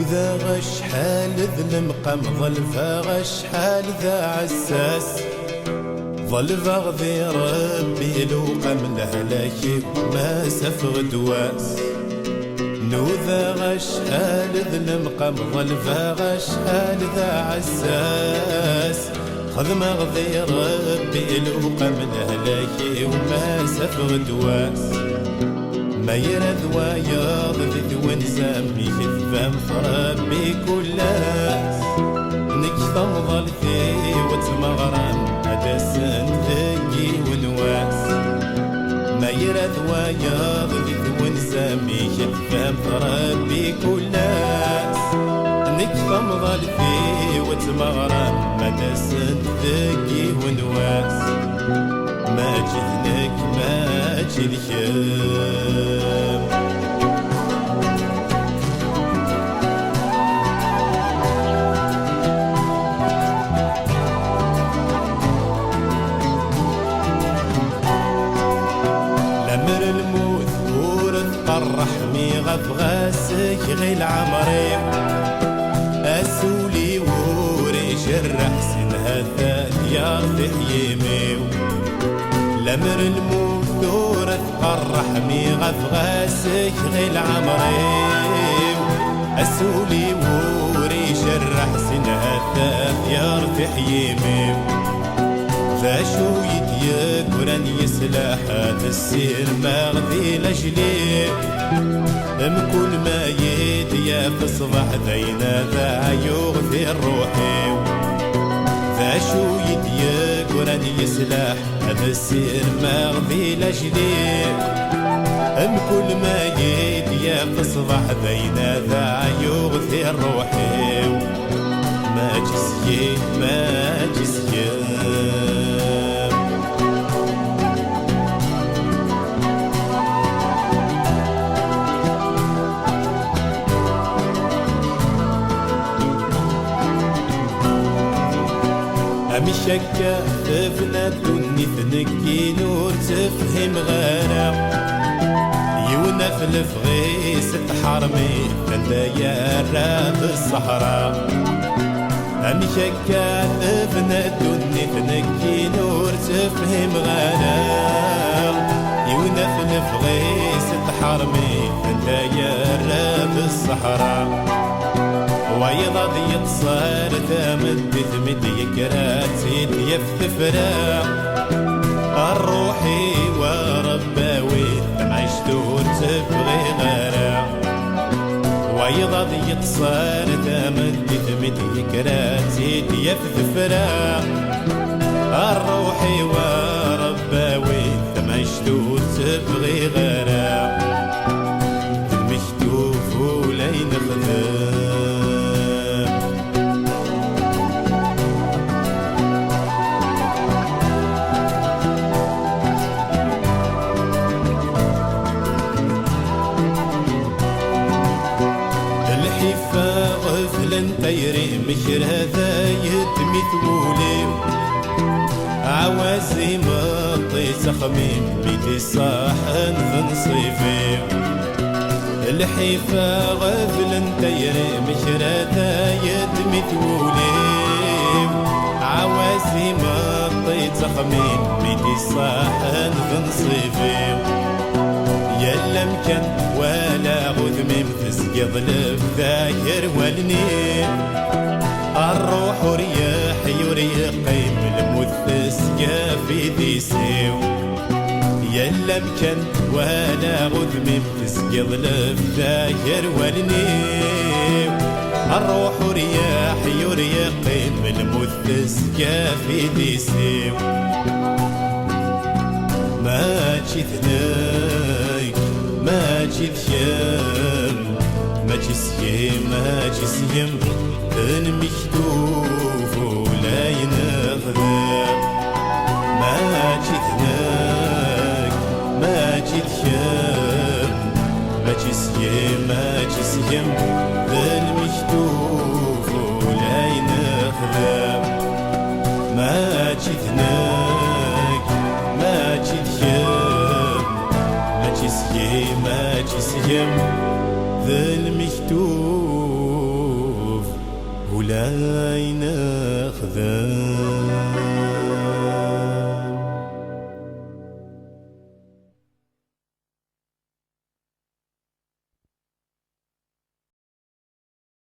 نوذا غشحال ذ المقام ظلفا غشحال ذا عساس ظلفا غذي ربي لوقا من الهلاك ما سفغ دواس نوذا غشحال ذ المقام ظلفا غشحال ذا عساس خذ ما غذي ربي لوقا من الهلاك وما سفغ دواس ما يرد وياض ذي ونسامي كذبان فربي كلاس نكثم ظلثي وتمغرم هذا سنتقي ونواس ما يرد وياض ذي ونسامي كذبان فربي كلاس نكثم ظلثي وتمغرم هذا سنتقي ونواس ما جهنك ما جهنك لمر الموت ورث الرحمي غف غاسك غي العمري اسولي وري جرح سن هذا ديار في حيمي لمر الموت ثورة الرحمي غف غاسك غي العمري اسولي وري جرح سن هذا ديار في حيمي فاشو يديك وران يسلح هذا السير ما غذي لجلي كل ما يديا في الصباح دينا ذا يغذي روحي فاشو يديك وران يسلح هذا السير ما غذي لجلي كل ما يديا في الصباح دينا ذا يغذي روحي ما جسيي ما جسيي أمشكا تفنى دوني تنكي نور تفهم غارة يونا في الفغيس تحرمي فندايا راب الصحراء أمشكا تفنى دوني تنكي نور تفهم غارة يونا في الفغيس تحرمي فندايا راب الصحراء ويضا ذي يتصار ثامد ثمد يكراتي يفتف فراق الروحي ورباوي عشتو تبغي غراق ويضا ذي يتصار ثامد ثمد يكراتي يفتف فراق الروحي ورباوي عشتو تبغي غراق المكتوف ولين خذا طيري مشر هذا يدمي ثولي عوازي مطي سخمين بيدي صاحن فنصيفي الحيفا غفل طيري مشر هذا يدمي ثولي عوازي مطي سخمين بيدي صاحن فنصيفي يلا مكان ولا غذمي متسقض لفذاكر والنيل الروح ورياح يريقيم المثسقى في ديسيو يلا مكان ولا غذمي متسقض لفذاكر والنيل الروح ورياح يريقيم المثسقى في ديسيو ما جثناك ما جثيم ما جسيم ما جسيم المكتوف ولا ينغذب ما جثناك ما جثيم ما جسيم ما جسيم المكتوف ولا ينغذب ما جثناك ما جثيم ما جسيم ذا المكتوب ولا نخدم